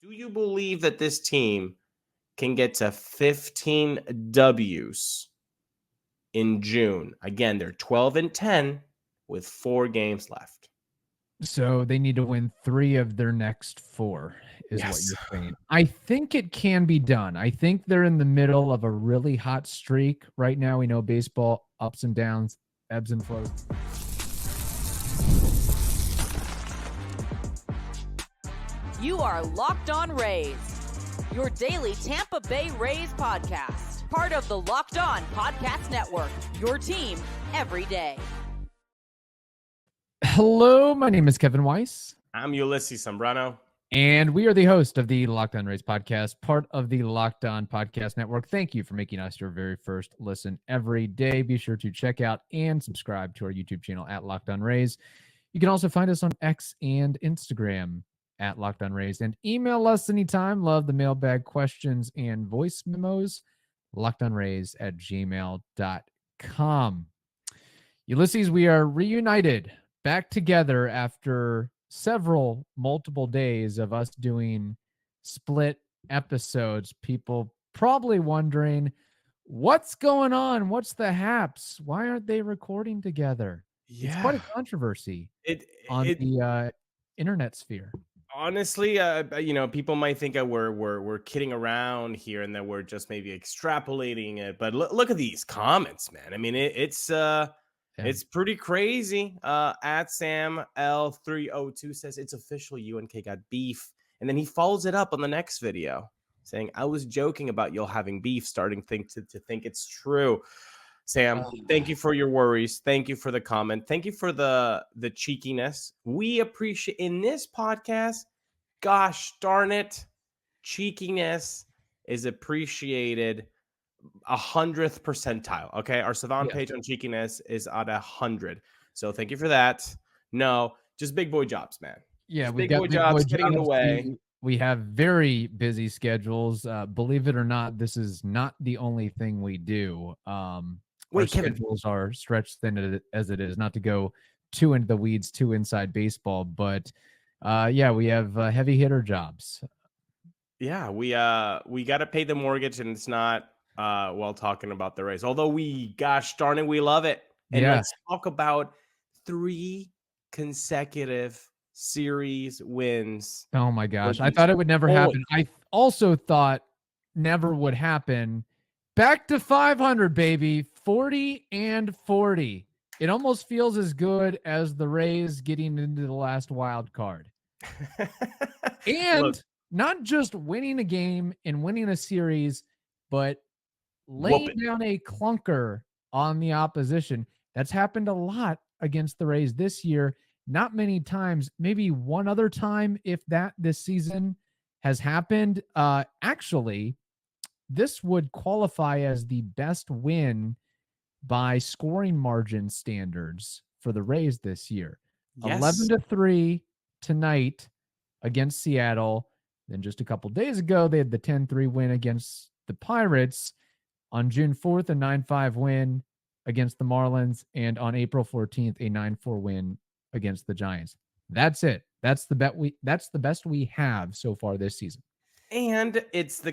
Do you believe that this team can get to 15 W's in June? Again, they're 12-10 with 4 games left. So they need to win 3 of their next 4 is what Yes. you're saying. I think it can be done. I think they're in the middle of a really hot streak right now. We know baseball, ups and downs, ebbs and flows. You are Locked On Rays, your daily Tampa Bay Rays podcast. Part of the Locked On Podcast Network, your team every day. Hello, my name is Kevin Weiss. I'm Ulises Sambrano. And we are the host of the Locked On Rays podcast, part of the Locked On Podcast Network. Thank you for making us your very first listen every day. Be sure to check out and subscribe to our YouTube channel at Locked On Rays. You can also find us on X and Instagram at Locked On Rays, and email us anytime. Love the mailbag questions and voice memos. LockedOnRays@gmail.com. Ulises, we are reunited, back together after multiple days of us doing split episodes. People probably wondering, what's going on? What's the haps? Why aren't they recording together? Yeah. It's quite a controversy on the internet sphere. Honestly, people might think that we're kidding around here and that we're just maybe extrapolating it. But look at these comments, man. I mean, it's pretty crazy. At Sam L302 says it's official. UNK got beef, and then he follows it up on the next video saying, "I was joking about y'all having beef, starting to think it's true." Sam, thank you for your worries. Thank you for the comment. Thank you for the cheekiness. We appreciate in this podcast. Gosh darn it, cheekiness is appreciated 100th percentile. Okay, our Savant page on cheekiness is at 100. So thank you for that. No, just big boy jobs, man. Yeah, just big boy jobs getting in the way. We have very busy schedules. Believe it or not, this is not the only thing we do. Our schedules are stretched thin as it is, not to go too into the weeds, too inside baseball, but we have heavy hitter jobs. Yeah, we got to pay the mortgage, and it's not while talking about the Rays. Although gosh darn it, we love it. And let's talk about 3 consecutive series wins. Oh my gosh, I thought it would never happen. I also thought never would happen. Back to 500, baby. 40-40. It almost feels as good as the Rays getting into the last wild card. And not just winning a game and winning a series, but laying down a clunker on the opposition. That's happened a lot against the Rays this year. Not many times, maybe one other time, if that, this season has happened. Actually, this would qualify as the best win by scoring margin standards for the Rays this year. Yes. 11-3 tonight against Seattle. Then just a couple days ago, they had the 10-3 win against the Pirates. On June 4th, a 9-5 win against the Marlins. And on April 14th, a 9-4 win against the Giants. That's it. That's the best we have so far this season. And it's the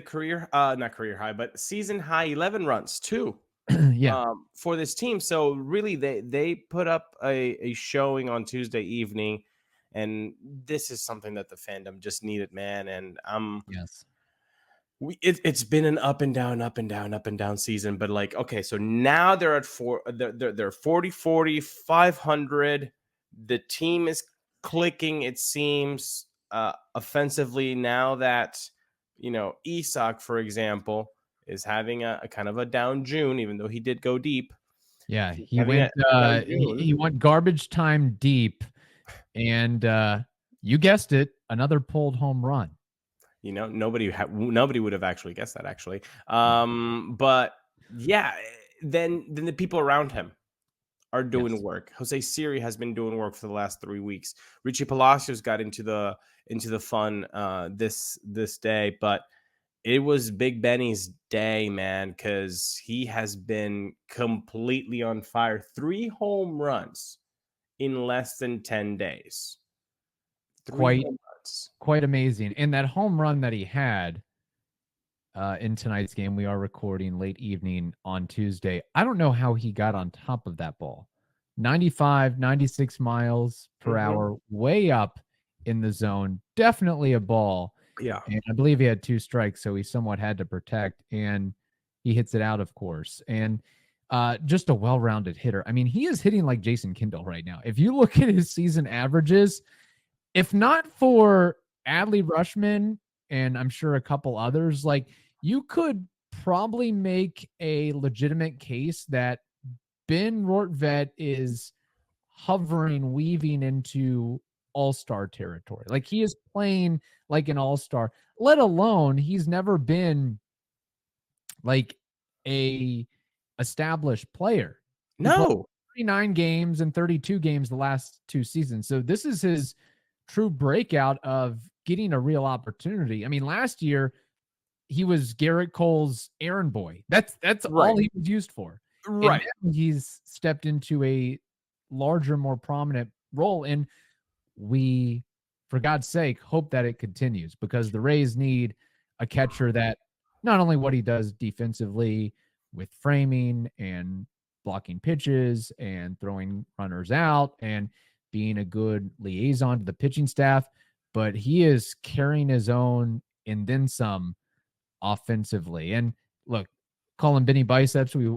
not career high, but season high 11 runs too. For this team. So really they put up a showing on Tuesday evening, and this is something that the fandom just needed, man. And it's been an up and down season, but like, okay, so now they're at they're 40, 500. The team is clicking, it seems, offensively now that, Isak, for example, is having a kind of a down June, even though he did go deep. Yeah, he went garbage time deep, and you guessed it, another pulled home run. Nobody would have actually guessed that, actually. But yeah, then the people around him are doing work. Jose Siri has been doing work for the last 3 weeks. Richie Palacios got into the fun this day, but it was Big Benny's day, man, because he has been completely on fire. 3 home runs in less than 10 days. Quite nuts. Quite amazing. And that home run that he had in tonight's game, we are recording late evening on Tuesday. I don't know how he got on top of that ball. 95, 96 miles per hour, way up in the zone. Definitely a ball. Yeah. And I believe he had 2 strikes, so he somewhat had to protect, and he hits it out, of course. And just a well-rounded hitter. I mean, he is hitting like Jason Kindle right now. If you look at his season averages, if not for Adley Rushman and I'm sure a couple others, like you could probably make a legitimate case that Ben Rortvedt is hovering, weaving into all-star territory. Like he is playing like an all-star, let alone he's never been like a established player. He played No. 39 games and 32 games the last 2 seasons. So this is his true breakout of getting a real opportunity. I mean, last year he was Garrett Cole's errand boy. That's all he was used for. Right. And now he's stepped into a larger, more prominent role. And we, for God's sake, hope that it continues because the Rays need a catcher that not only what he does defensively with framing and blocking pitches and throwing runners out and being a good liaison to the pitching staff, but he is carrying his own and then some offensively. And look, calling Benny biceps, we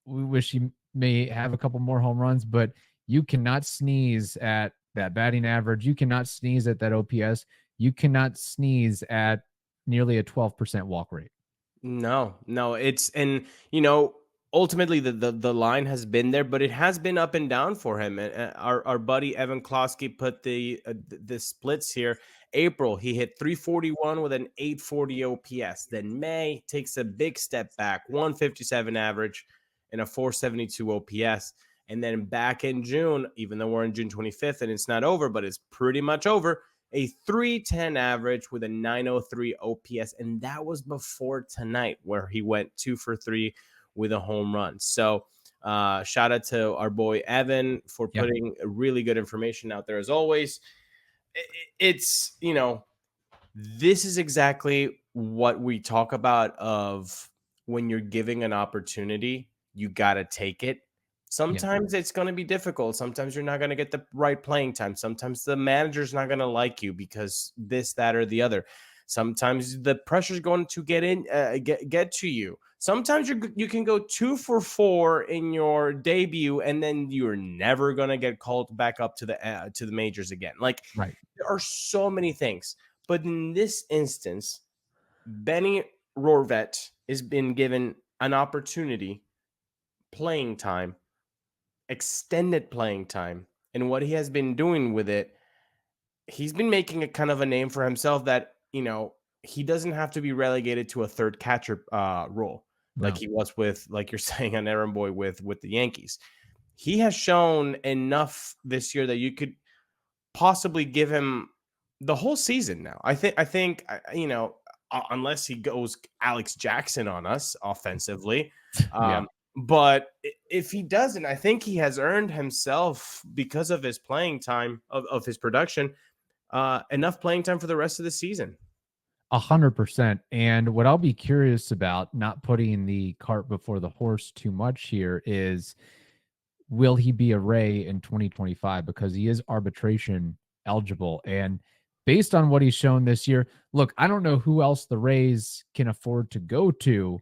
wish he may have a couple more home runs, but you cannot sneeze at that batting average. You cannot sneeze at that OPS. You cannot sneeze at nearly a 12% walk rate. No, it's, and ultimately the line has been there, but it has been up and down for him. And our buddy Evan Klosky put the splits here. April, he hit 341 with an 840 OPS. Then May takes a big step back, 157 average and a 472 OPS. And then back in June, even though we're in June 25th and it's not over, but it's pretty much over, a 310 average with a 903 OPS. And that was before tonight where he went 2 for 3 with a home run. So shout out to our boy Evan for putting really good information out there as always. It's, this is exactly what we talk about of when you're giving an opportunity, you got to take it. Sometimes it's going to be difficult. Sometimes you're not going to get the right playing time. Sometimes the manager's not going to like you because this, that, or the other. Sometimes the pressure's going to get to you. Sometimes you can go 2 for 4 in your debut, and then you're never going to get called back up to the majors again. Like, there are so many things. But in this instance, Benny Rortvedt has been given an opportunity, playing time, extended playing time, and what he has been doing with it, he's been making a kind of a name for himself that, he doesn't have to be relegated to a third catcher role like he was with, like you're saying, an errand boy with the Yankees. He has shown enough this year that you could possibly give him the whole season now. I think unless he goes Alex Jackson on us offensively. But if he doesn't, I think he has earned himself, because of his playing time, of his production, enough playing time for the rest of the season. 100%. And what I'll be curious about, not putting the cart before the horse too much here, is will he be a Ray in 2025? Because he is arbitration eligible. And based on what he's shown this year, look, I don't know who else the Rays can afford to go to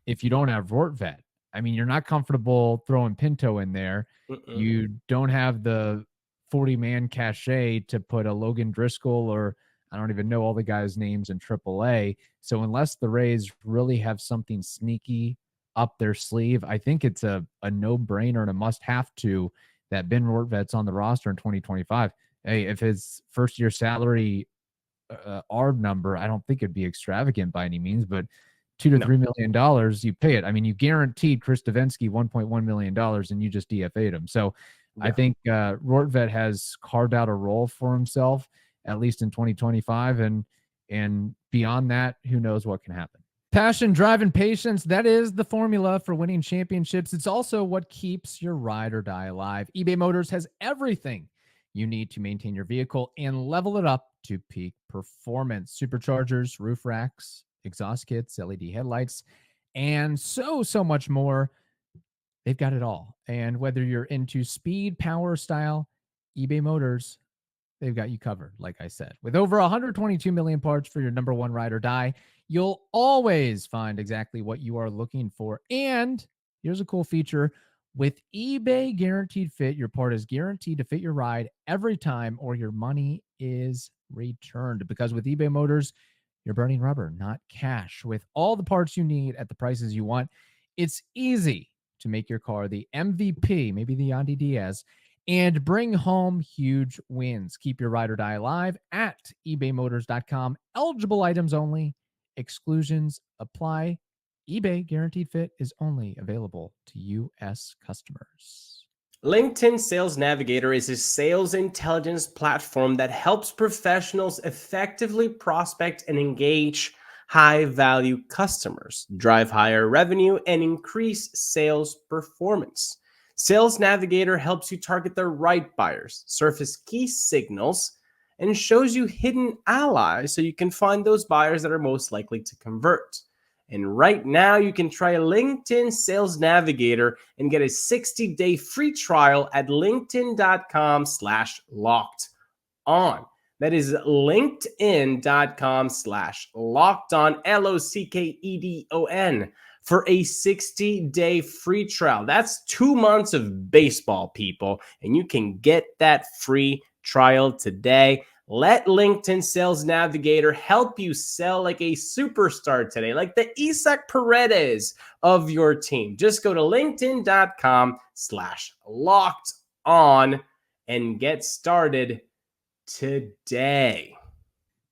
if you don't have Rortvedt. I mean, you're not comfortable throwing Pinto in there. You don't have the 40-man cachet to put a Logan Driscoll, or I don't even know all the guys' names in AAA. So unless the Rays really have something sneaky up their sleeve, I think it's a no-brainer and a must-have to that Ben Rortvedt's on the roster in 2025. Hey, if his first-year salary ARB number, I don't think it'd be extravagant by any means, but $2 to $3 million, you pay it. I mean, you guaranteed Chris Davinsky $1.1 million and you just DFA'd him. So I think Rortvedt has carved out a role for himself, at least in 2025. And beyond that, who knows what can happen. Passion, drive, and patience. That is the formula for winning championships. It's also what keeps your ride or die alive. eBay Motors has everything you need to maintain your vehicle and level it up to peak performance. Superchargers, roof racks, exhaust kits, LED headlights, and so much more. They've got it all. And whether you're into speed, power, style, eBay Motors, they've got you covered, like I said. With over 122 million parts for your number one ride or die, you'll always find exactly what you are looking for. And here's a cool feature. With eBay Guaranteed Fit, your part is guaranteed to fit your ride every time or your money is returned. Because with eBay Motors, you're burning rubber, not cash. With all the parts you need at the prices you want, it's easy to make your car the MVP, maybe the Yandy Diaz, and bring home huge wins. Keep your ride or die alive at ebaymotors.com. Eligible items only. Exclusions apply. eBay Guaranteed Fit is only available to U.S. customers. LinkedIn Sales Navigator is a sales intelligence platform that helps professionals effectively prospect and engage high-value customers, drive higher revenue, and increase sales performance. Sales Navigator helps you target the right buyers, surface key signals, and shows you hidden allies so you can find those buyers that are most likely to convert. And right now, you can try LinkedIn Sales Navigator and get a 60-day free trial at linkedin.com/locked on. That is linkedin.com/locked on, LOCKEDON, for a 60-day free trial. That's 2 months of baseball, people, and you can get that free trial today. Let LinkedIn Sales Navigator help you sell like a superstar today, like the Isaac Paredes of your team. Just go to linkedin.com/locked on and get started today.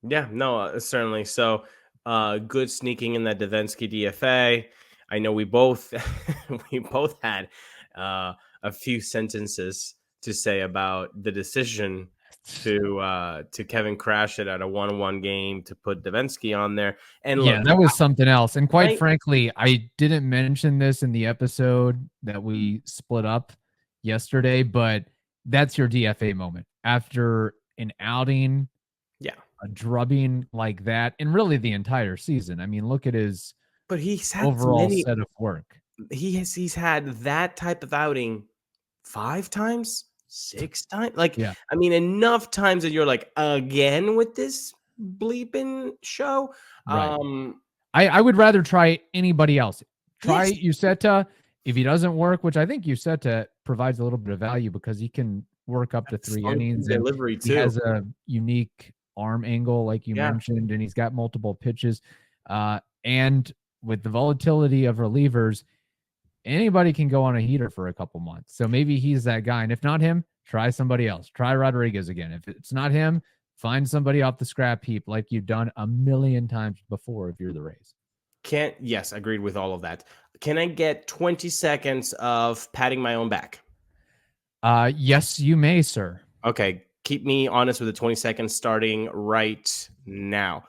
Yeah, no, certainly. So good sneaking in that Davinsky DFA. I know we both had a few sentences to say about the decision to Kevin crash it at a 1-1 game to put Davinsky on there. And yeah, look, that was something else. And quite right? frankly, I didn't mention this in the episode that we split up yesterday, but that's your DFA moment after an outing, Yeah, a drubbing like that, and really the entire season. I mean, look at his but he's had overall set of work. He's had that type of outing 5 times, 6 times. Like, Yeah. I mean, enough times that you're like, again with this bleeping show. Right. I would rather try anybody else. Try Yes. Uceta. If he doesn't work, which I think Uceta provides a little bit of value because he can work up to 3 innings and delivery he too. has a unique arm angle, like you Yeah. mentioned, and he's got multiple pitches. And with the volatility of relievers, anybody can go on a heater for a couple months. So maybe he's that guy. And if not him, try somebody else. Try Rodriguez again. If it's not him, find somebody off the scrap heap like you've done a million times before if you're the Rays. Yes, agreed with all of that. Can I get 20 seconds of patting my own back? Yes, you may, sir. Okay, keep me honest with the 20 seconds starting right now.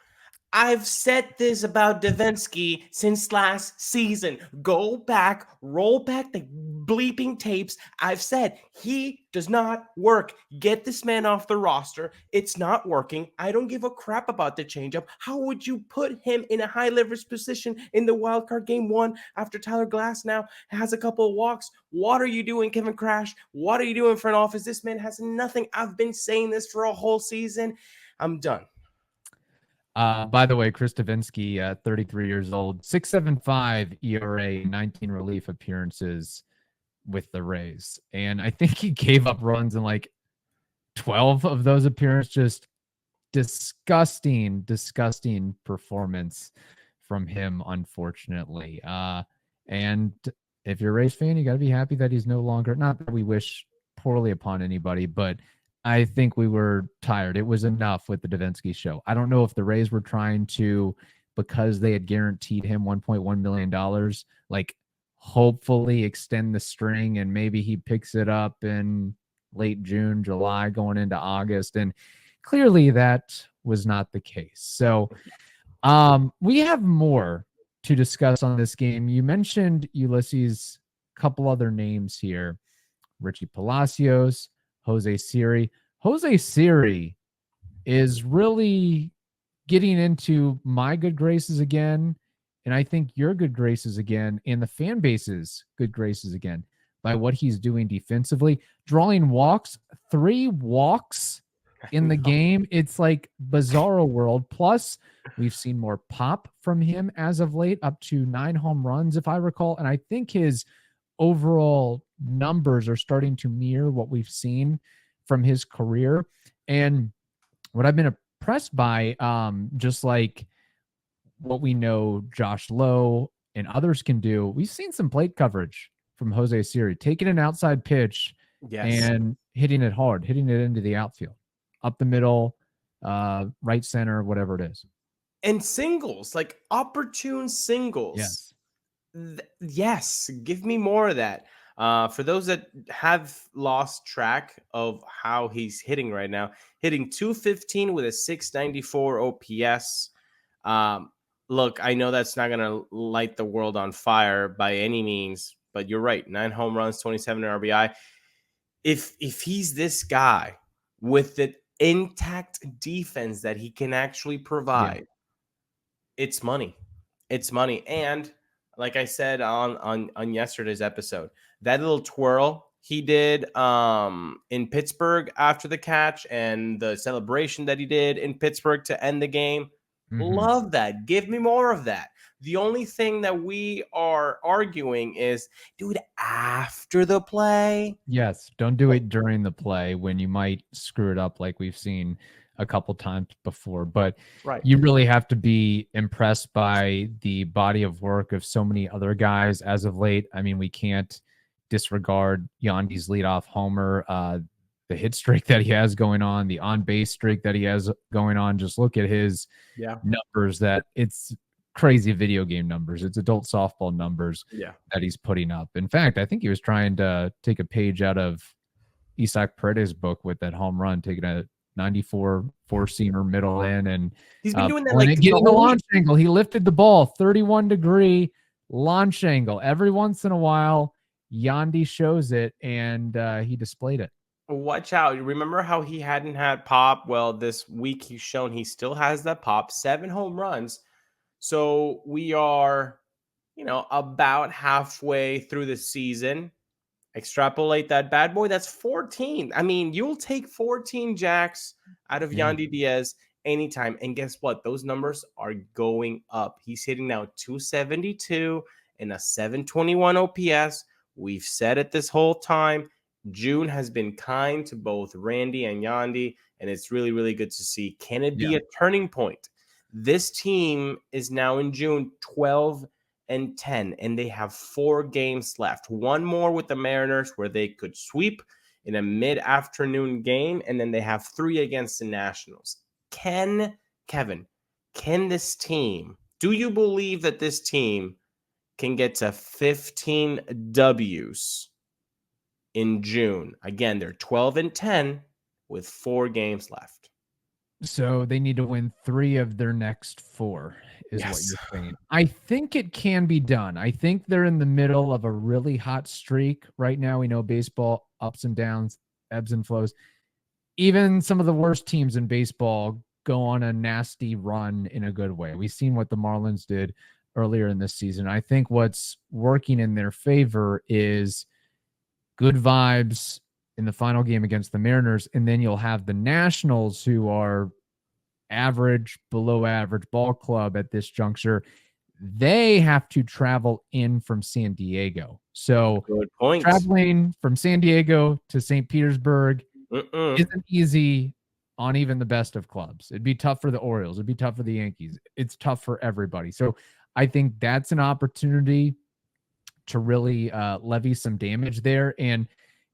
I've said this about Davinsky since last season. Go back, roll back the bleeping tapes. I've said he does not work. Get this man off the roster. It's not working. I don't give a crap about the changeup. How would you put him in a high leverage position in the wild card game 1 after Tyler Glass now has a couple of walks? What are you doing, Kevin Crash? What are you doing, front office? This man has nothing. I've been saying this for a whole season. I'm done. By the way, Chris Davinsky, 33 years old, 6.75 ERA, 19 relief appearances with the Rays. And I think he gave up runs in like 12 of those appearances. Just disgusting performance from him, unfortunately. And if you're a Rays fan, you got to be happy that he's no longer, not that we wish poorly upon anybody, but I think we were tired. It was enough with the Davinsky show. I don't know if the Rays were trying to, because they had guaranteed him $1.1 million, like hopefully extend the string and maybe he picks it up in late June, July, going into August. And clearly that was not the case. So we have more to discuss on this game. You mentioned Ulises, a couple other names here. Richie Palacios, Jose Siri. Jose Siri is really getting into my good graces again. And I think your good graces again, and the fan base's good graces again, by what he's doing defensively, drawing walks, 3 walks in the game. It's like bizarro world. Plus, we've seen more pop from him as of late, up to 9 home runs, if I recall. And I think his overall numbers are starting to mirror what we've seen from his career. And what I've been impressed by, just like what we know Josh Lowe and others can do, we've seen some plate coverage from Jose Siri, taking an outside pitch and hitting it hard, hitting it into the outfield, up the middle, right center, whatever it is. And singles, like opportune singles. Yes. Yes, give me more of that. For those that have lost track of how he's hitting right now, hitting 215 with a 694 OPS. Look, I know that's not going to light the world on fire by any means, but you're right. 9 home runs, 27 RBI. If he's this guy with the intact defense that he can actually provide, it's money. It's money. And like I said on yesterday's episode, that little twirl he did in Pittsburgh after the catch and the celebration that he did in Pittsburgh to end the game. Love that. Give me more of that. The only thing that we are arguing is, do it after the play. Yes. Don't do it during the play when you might screw it up like we've seen a couple times before. But you really have to be impressed by the body of work of so many other guys as of late. I mean, we can't disregard Yandy's leadoff homer, the hit streak that he has going on, the on-base streak that he has going on. Just look at his numbers. That it's crazy video game numbers. It's adult softball numbers that he's putting up. In fact, I think he was trying to take a page out of Isaac Paredes' book with that home run, taking a 94 four-seamer middle in, and he's been doing that like getting the launch angle. He lifted the ball 31-degree launch angle. Every once in a while, Yandy shows it, and he displayed it. Watch out. Remember how he hadn't had pop? Well, this week he's shown he still has that pop. 7 home runs. So we are, about halfway through the season. Extrapolate that bad boy. That's 14. I mean, you'll take 14 jacks out of Yandy Diaz anytime. And guess what? Those numbers are going up. He's hitting now 272 and a 721 OPS. We've said it this whole time. June has been kind to both Randy and Yandy, and it's really, really good to see. Can it be a turning point? This team is now in June 12-10, and they have 4 games left. One more with the Mariners where they could sweep in a mid-afternoon game, and then they have 3 against the Nationals. Kevin, can this team, do you believe that this team can get to 15 W's in June? Again, they're 12-10 with 4 games left. So they need to win 3 of their next 4 is what you're saying. I think it can be done. I think they're in the middle of a really hot streak right now. We know baseball, ups and downs, ebbs and flows. Even some of the worst teams in baseball go on a nasty run in a good way. We've seen what the Marlins did earlier in this season. I think what's working in their favor is good vibes in the final game against the Mariners, and then you'll have the Nationals, who are average, below average ball club at this juncture. They have to travel in from San Diego. So traveling from San Diego to St. Petersburg isn't easy on even the best of clubs. It'd be tough for the Orioles. It'd be tough for the Yankees. It's tough for everybody. So I think that's an opportunity to really levy some damage there. And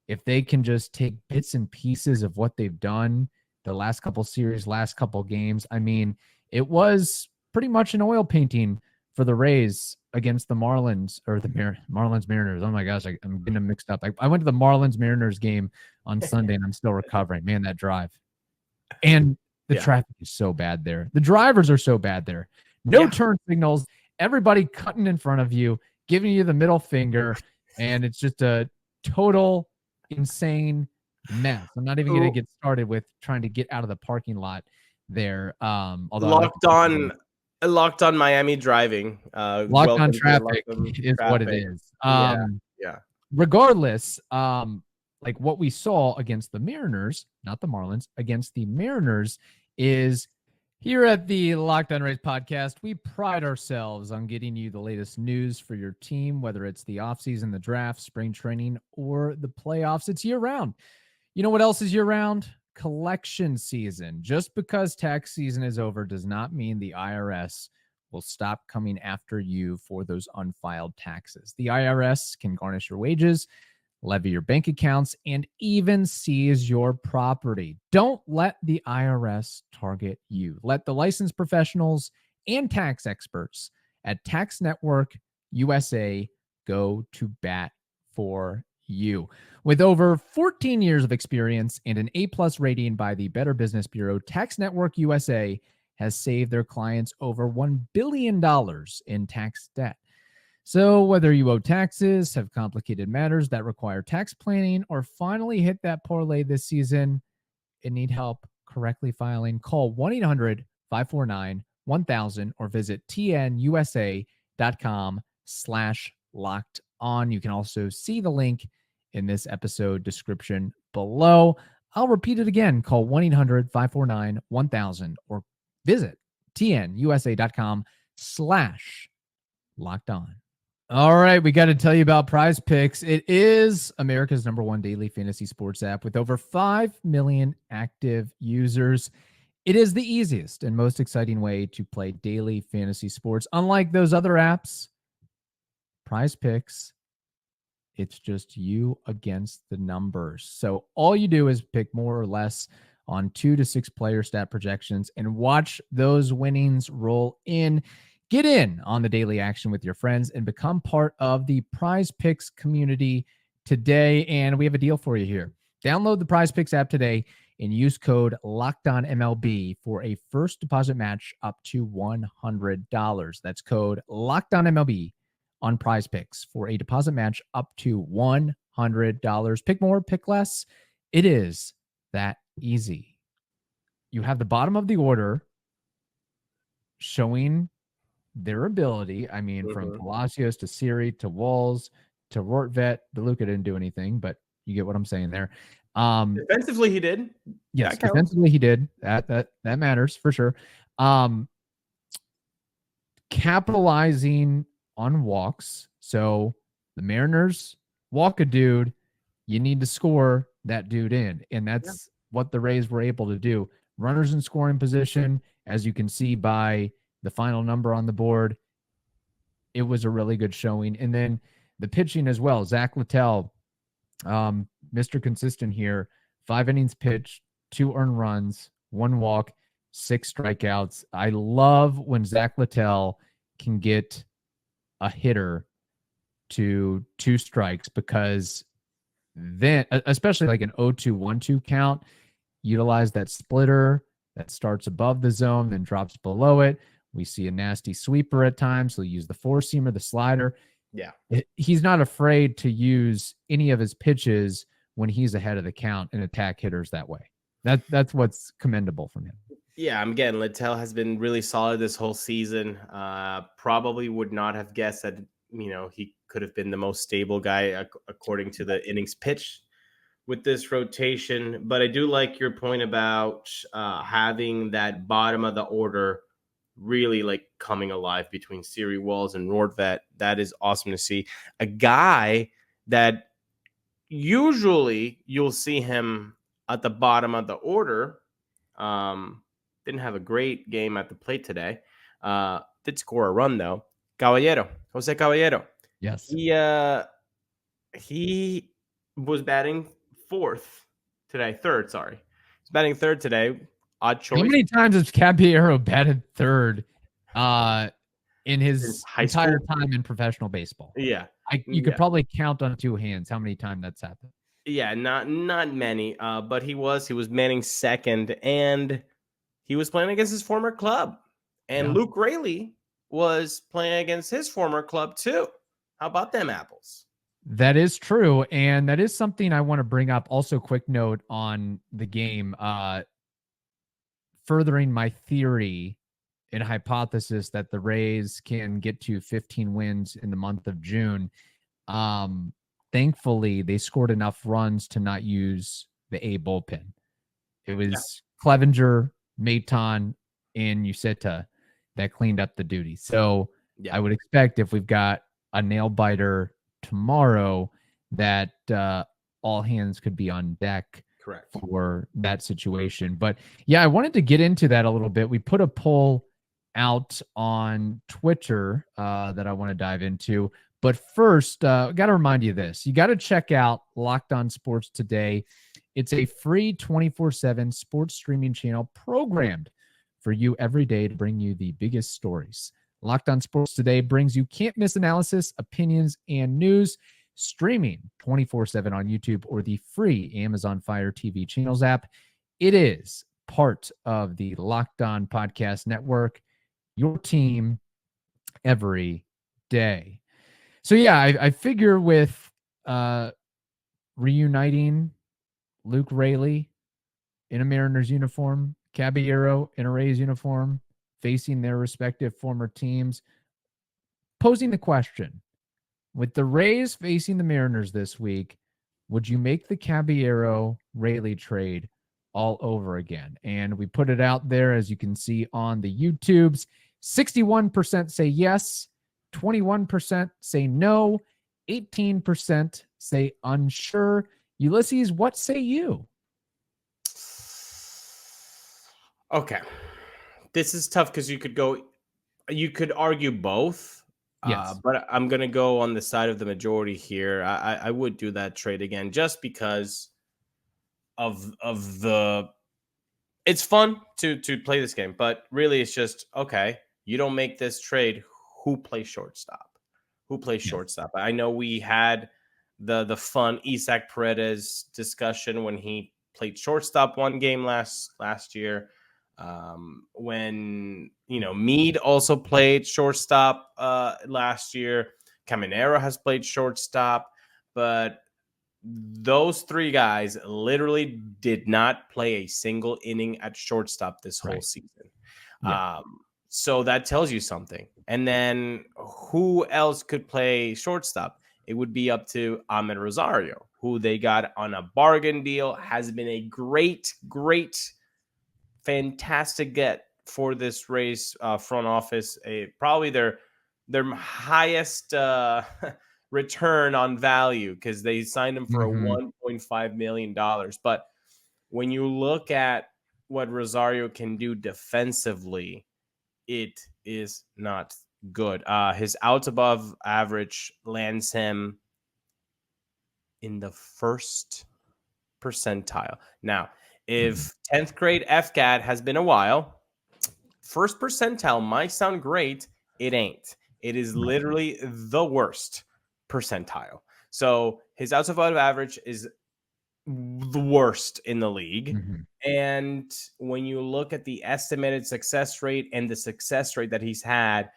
if they can just take bits and pieces of what they've done the last couple series, last couple games, I mean, it was pretty much an oil painting for the Rays against the Marlins, or the Marlins Mariners. Oh my gosh, I'm getting them mixed up. I went to the Marlins Mariners game on Sunday, and I'm still recovering. Man, that drive. And the traffic is so bad there. The drivers are so bad there. No turn signals. Everybody cutting in front of you, giving you the middle finger, and it's just a total insane mess. I'm not even going to get started with trying to get out of the parking lot there. Although Locked on Miami driving. Locked on traffic is what it is. Yeah. Regardless, like what we saw against the Mariners, not the Marlins, against the Mariners is here at the Locked On Rays podcast. We pride ourselves on getting you the latest news for your team, whether it's the offseason, the draft, spring training, or the playoffs. It's year round. You know what else is year round? Collection season. Just because tax season is over does not mean the IRS will stop coming after you for those unfiled taxes. The IRS can garnish your wages, levy your bank accounts, and even seize your property. Don't let the IRS target you. Let the licensed professionals and tax experts at Tax Network USA go to bat for you. With over 14 years of experience and an A+ rating by the Better Business Bureau, Tax Network USA has saved their clients over $1 billion in tax debt. So whether you owe taxes, have complicated matters that require tax planning, or finally hit that parlay this season and need help correctly filing, call 1-800-549-1000 or visit tnusa.com/locked-on. You can also see the link in this episode description below. I'll repeat it again. Call 1-800-549-1000 or visit tnusa.com/locked-on. All right, we got to tell you about PrizePicks. It is America's #1 daily fantasy sports app with over 5 million active users. It is the easiest and most exciting way to play daily fantasy sports. Unlike those other apps, PrizePicks, it's just you against the numbers. So all you do is pick more or less on 2 to 6 player stat projections and watch those winnings roll in. Get in on the daily action with your friends and become part of the PrizePicks community today. And we have a deal for you here. Download the PrizePicks app today and use code LOCKEDONMLB for a first deposit match up to $100. That's code LOCKEDONMLB on PrizePicks for a deposit match up to $100. Pick more, pick less. It is that easy. You have the bottom of the order showing their ability. I mean, from Palacios to Siri to Walls to Rortvedt. DeLuca didn't do anything, but you get what I'm saying there. Defensively, he did. Yes, defensively he did. That matters for sure. Capitalizing on walks. So the Mariners walk a dude, you need to score that dude in, and that's what the Rays were able to do. Runners in scoring position, as you can see by the final number on the board. It was a really good showing. And then the pitching as well. Zach Littell, Mr. Consistent here. 5 innings pitched, 2 earned runs, 1 walk, 6 strikeouts. I love when Zach Littell can get a hitter to 2 strikes, because then, especially like an 0-2-1-2 count, utilize that splitter that starts above the zone, then drops below it. We see a nasty sweeper at times. He'll use the 4-seamer, the slider. Yeah. He's not afraid to use any of his pitches when he's ahead of the count and attack hitters that way. That's what's commendable from him. Yeah, again, Littell has been really solid this whole season. Probably would not have guessed that, he could have been the most stable guy according to the innings pitched with this rotation. But I do like your point about having that bottom of the order really like coming alive between Siri, Walls, and Rortvedt. That is awesome to see. A guy that usually you'll see him at the bottom of the order. Didn't have a great game at the plate today. Did score a run though. Jose Caballero. Yes. He was batting third. Sorry. He's batting third today. Odd choice. How many times has Caballero batted third in his entire time in professional baseball? Yeah. You could probably count on 2 hands how many times that's happened. Yeah, not many. But he was manning second, and he was playing against his former club. And Luke Raley was playing against his former club too. How about them apples? That is true. And that is something I want to bring up. Also, quick note on the game. furthering my theory and hypothesis that the Rays can get to 15 wins in the month of June. Thankfully, they scored enough runs to not use the A bullpen. It was Clevenger, Maton, and Uceta that cleaned up the duty. So I would expect if we've got a nail biter tomorrow that all hands could be on deck for that situation. But yeah, I wanted to get into that a little bit. We put a poll out on Twitter that I want to dive into. But first, got to remind you of this. You got to check out Locked On Sports Today. It's a free 24/7 sports streaming channel programmed for you every day to bring you the biggest stories. Locked On Sports Today brings you can't-miss analysis, opinions, and news, streaming 24/7 on YouTube or the free Amazon Fire TV channels app. It is part of the Locked On Podcast Network, your team every day. So yeah, I figure with reuniting Luke Raley in a Mariners uniform, Caballero in a Rays uniform, facing their respective former teams, posing the question, with the Rays facing the Mariners this week, would you make the Caballero-Raley trade all over again? And we put it out there, as you can see on the YouTubes. 61% say yes, 21% say no, 18% say unsure. Ulises, what say you? Okay. This is tough because you could argue both. Yes. But I'm going to go on the side of the majority here. I would do that trade again just because of the it's fun to play this game, but really it's just, okay, you don't make this trade, who plays shortstop? Shortstop? I know we had the fun Isaac Paredes discussion when he played shortstop one game last year. When Meade also played shortstop last year. Caminero has played shortstop, but those three guys literally did not play a single inning at shortstop this whole season. So that tells you something. And then who else could play shortstop? It would be up to Ahmed Rosario, who they got on a bargain deal, has been a great, fantastic get for this Rays front office. Probably their highest return on value, because they signed him for a $1.5 million. But when you look at what Rosario can do defensively, it is not good. His outs above average lands him in the first percentile. Now, if 10th grade FCAT has been a while, first percentile might sound great. It ain't. It is literally the worst percentile. So his outs above average is the worst in the league. And when you look at the estimated success rate and the success rate that he's had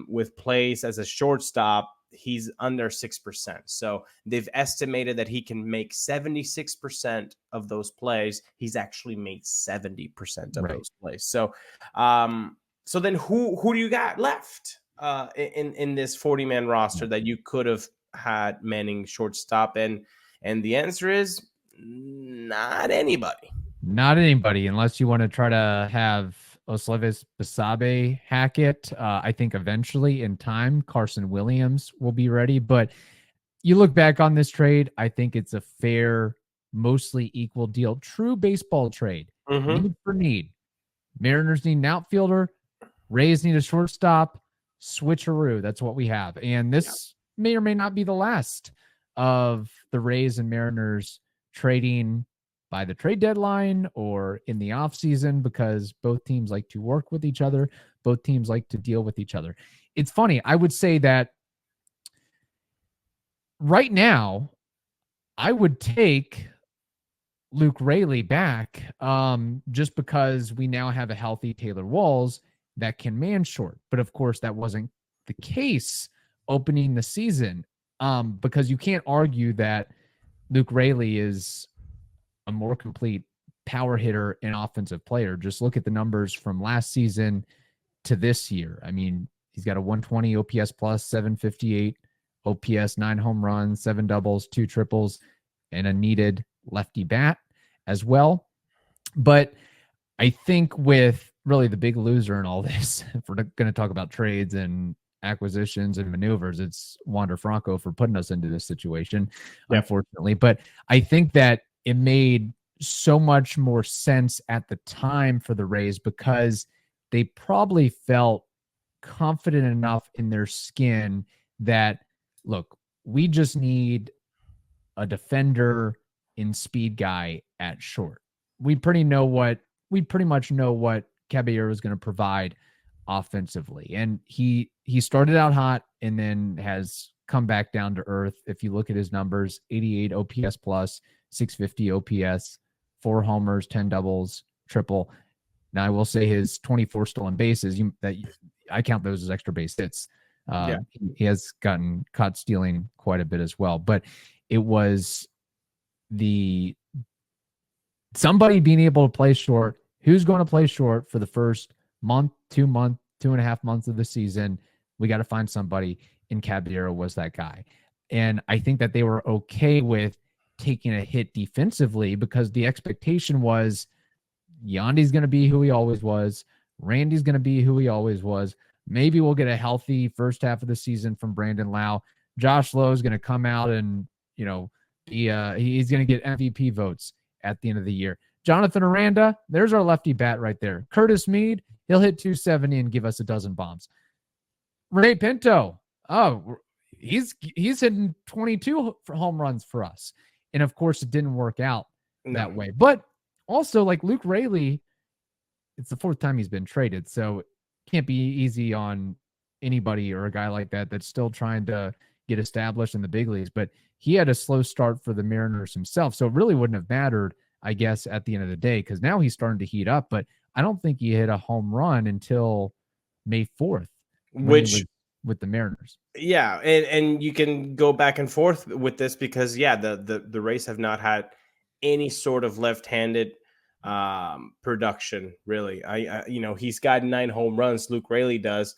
with plays as a shortstop, he's under 6%. So they've estimated that he can make 76% of those plays. He's actually made 70% of those plays. So so then who do you got left in this 40-man roster that you could have had manning shortstop? And the answer is not anybody. Not anybody, unless you want to try to have Ulises Basabe hack it. I think eventually in time, Carson Williams will be ready. But you look back on this trade, I think it's a fair, mostly equal deal. True baseball trade. Need for need. Mariners need an outfielder. Rays need a shortstop. Switcheroo. That's what we have. And this may or may not be the last of the Rays and Mariners trading by the trade deadline or in the offseason, because both teams like to work with each other. Both teams like to deal with each other. It's funny. I would say that right now, I would take Luke Raley back just because we now have a healthy Taylor Walls that can man short. But of course, that wasn't the case opening the season, because you can't argue that Luke Raley is a more complete power hitter and offensive player. Just look at the numbers from last season to this year. I mean, he's got a 120 OPS plus, 758 OPS, 9 home runs, 7 doubles, 2 triples, and a needed lefty bat as well. But I think with really the big loser in all this, if we're going to talk about trades and acquisitions and maneuvers, it's Wander Franco for putting us into this situation, unfortunately. But I think that it made so much more sense at the time for the Rays because they probably felt confident enough in their skin that, look, we just need a defender in speed guy at short. We pretty much know what Caballero is going to provide offensively. And he started out hot and then has come back down to earth. If you look at his numbers, 88 OPS plus, 650 OPS, 4 homers, 10 doubles, triple. Now I will say his 24 stolen bases, I count those as extra base hits. He has gotten caught stealing quite a bit as well, but it was somebody being able to play short. Who's going to play short for the first month, 2.5 months of the season? We got to find somebody, and Caballero was that guy. And I think that they were okay with taking a hit defensively because the expectation was Yandy's going to be who he always was. Randy's going to be who he always was. Maybe we'll get a healthy first half of the season from Brandon Lau. Josh Lowe is going to come out and, he's going to get MVP votes at the end of the year. Jonathan Aranda, there's our lefty bat right there. Curtis Mead, he'll hit 270 and give us a dozen bombs. Rene Pinto, he's hitting 22 home runs for us. And of course, it didn't work out that way. But also, like Luke Raley, it's the 4th time he's been traded, so it can't be easy on anybody or a guy like that that's still trying to get established in the big leagues. But he had a slow start for the Mariners himself, so it really wouldn't have mattered, I guess, at the end of the day, because now he's starting to heat up. But I don't think he hit a home run until May 4th, with the Mariners. Yeah, and you can go back and forth with this because the Rays have not had any sort of left-handed production really. He's got 9 home runs. Luke Raley does.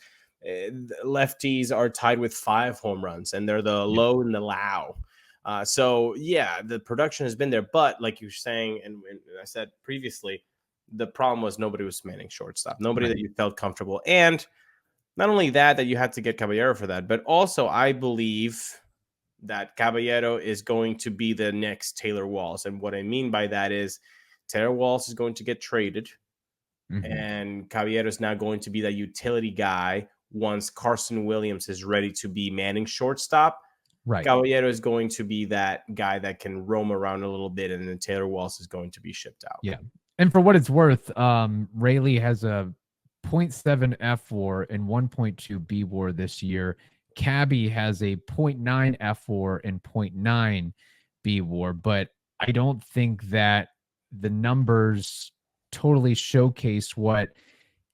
Lefties are tied with 5 home runs, and they're the Low and the Lau. The production has been there, but like you're saying, and I said previously, the problem was nobody was manning shortstop, nobody that you felt comfortable. And not only that you had to get Caballero for that, but also I believe that Caballero is going to be the next Taylor Walls. And what I mean by that is Taylor Walls is going to get traded, and Caballero is now going to be that utility guy once Carson Williams is ready to be manning shortstop. Right. Caballero is going to be that guy that can roam around a little bit, and then Taylor Walls is going to be shipped out. Yeah. And for what it's worth, Raley has a 0.7 F WAR and 1.2 B WAR this year. Cabby has a 0.9 F WAR and 0.9 B WAR, but I don't think that the numbers totally showcase what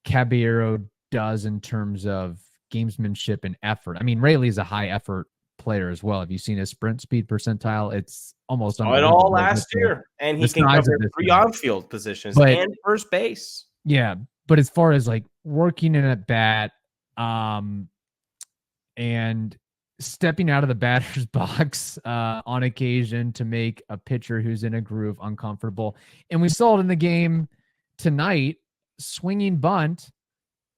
Caballero does in terms of gamesmanship and effort. I mean, Raley's a high effort player as well. Have you seen his sprint speed percentile? It's almost unbelievable. It all last year, and he can cover 3 on-field positions and first base. Yeah, but as far as like working in at bat, and stepping out of the batter's box on occasion to make a pitcher who's in a groove uncomfortable, and we saw it in the game tonight, swinging bunt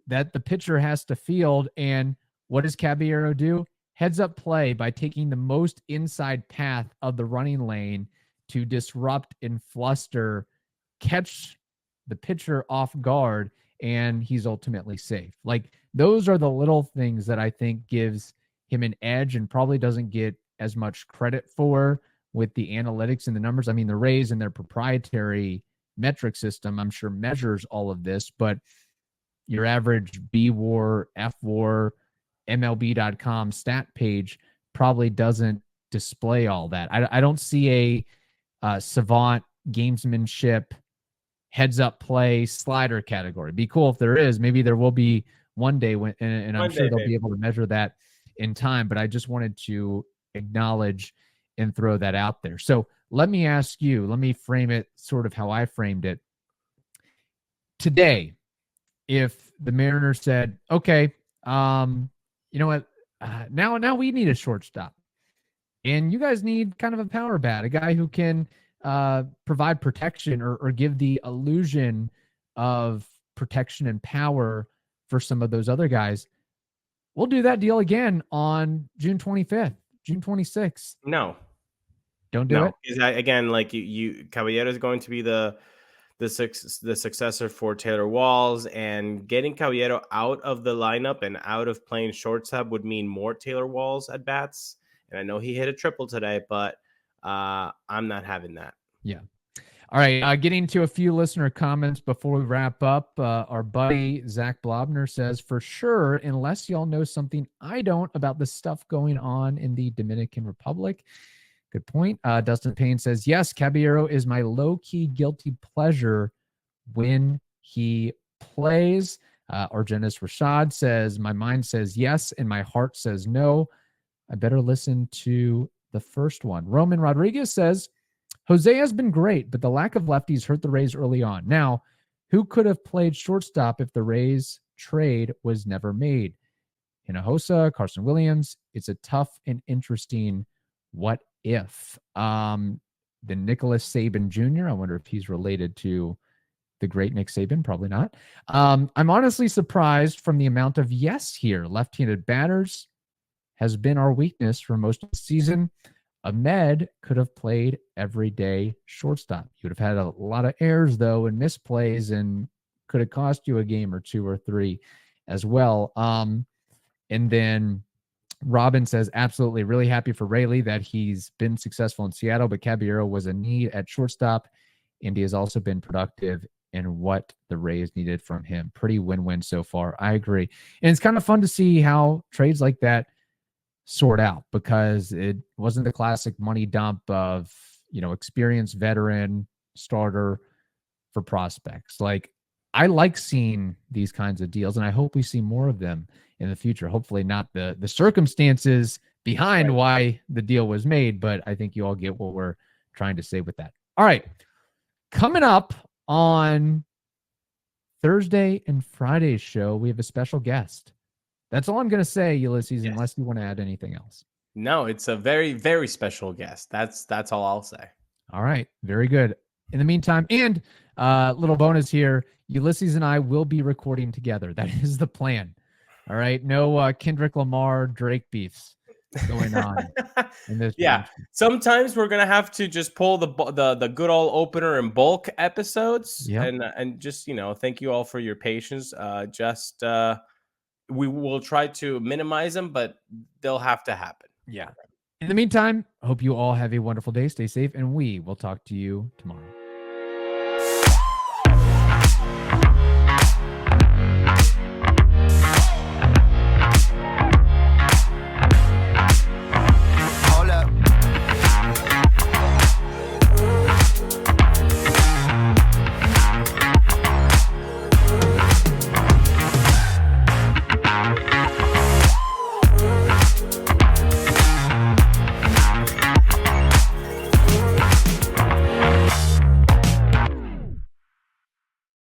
that the pitcher has to field, and what does Caballero do? Heads up play by taking the most inside path of the running lane to disrupt and fluster, catch the pitcher off guard, and he's ultimately safe. Like, those are the little things that I think gives him an edge and probably doesn't get as much credit for with the analytics and the numbers. I mean, the Rays and their proprietary metric system, I'm sure, measures all of this, but your average B WAR, F WAR, MLB.com stat page probably doesn't display all that. I don't see a savant gamesmanship heads up play slider category. Be cool if there is. Maybe there will be one day when, and I'm sure they'll be able to measure that in time. But I just wanted to acknowledge and throw that out there. So let me ask you, let me frame it sort of how I framed it. Today, if the Mariners said, okay, you know what, now we need a shortstop. And you guys need kind of a power bat, a guy who can provide protection or give the illusion of protection and power for some of those other guys. We'll do that deal again on June 25th, June 26th. No. Don't do it. Again, like Caballero is going to be the successor for Taylor Walls, and getting Caballero out of the lineup and out of playing shortstop would mean more Taylor Walls at bats. And I know he hit a triple today, but I'm not having that. Yeah. All right. Getting to a few listener comments before we wrap up. Our buddy Zach Blobner says, for sure, unless y'all know something I don't about the stuff going on in the Dominican Republic. Good point. Dustin Payne says, yes, Caballero is my low-key guilty pleasure when he plays. Argenis Rashad says, my mind says yes and my heart says no. I better listen to the first one. Roman Rodriguez says, Jose has been great, but the lack of lefties hurt the Rays early on. Now, who could have played shortstop if the Rays trade was never made? Hinojosa, Carson Williams. It's a tough and interesting what if. Then Nicholas Saban Jr., I wonder if he's related to the great Nick Saban. Probably not. I'm honestly surprised from the amount of yes here. Left-handed batters has been our weakness for most of the season. Ahmed could have played everyday shortstop. You would have had a lot of errors, though, and misplays, and could have cost you a game or two or three as well. And then Robin says, absolutely really happy for Rayleigh that he's been successful in Seattle, but Caballero was a need at shortstop, and he has also been productive in what the Rays needed from him. Pretty win-win so far. I agree. And it's kind of fun to see how trades like that sort out, because it wasn't the classic money dump of, experienced veteran starter for prospects. Like, I like seeing these kinds of deals, and I hope we see more of them in the future. Hopefully not the circumstances behind why the deal was made, but I think you all get what we're trying to say with that. All right. Coming up on Thursday and Friday's show, we have a special guest. That's all I'm going to say, Ulises, unless you want to add anything else. No, it's a very, very special guest. That's all I'll say. All right. Very good. In the meantime, and little bonus here, Ulises and I will be recording together. That is the plan. All right. No Kendrick Lamar, Drake beefs going on in this. Yeah. Sometimes we're going to have to just pull the good old opener and bulk episodes. Yep. And just, thank you all for your patience. We will try to minimize them, but they'll have to happen. Yeah. In the meantime, I hope you all have a wonderful day. Stay safe, and we will talk to you tomorrow.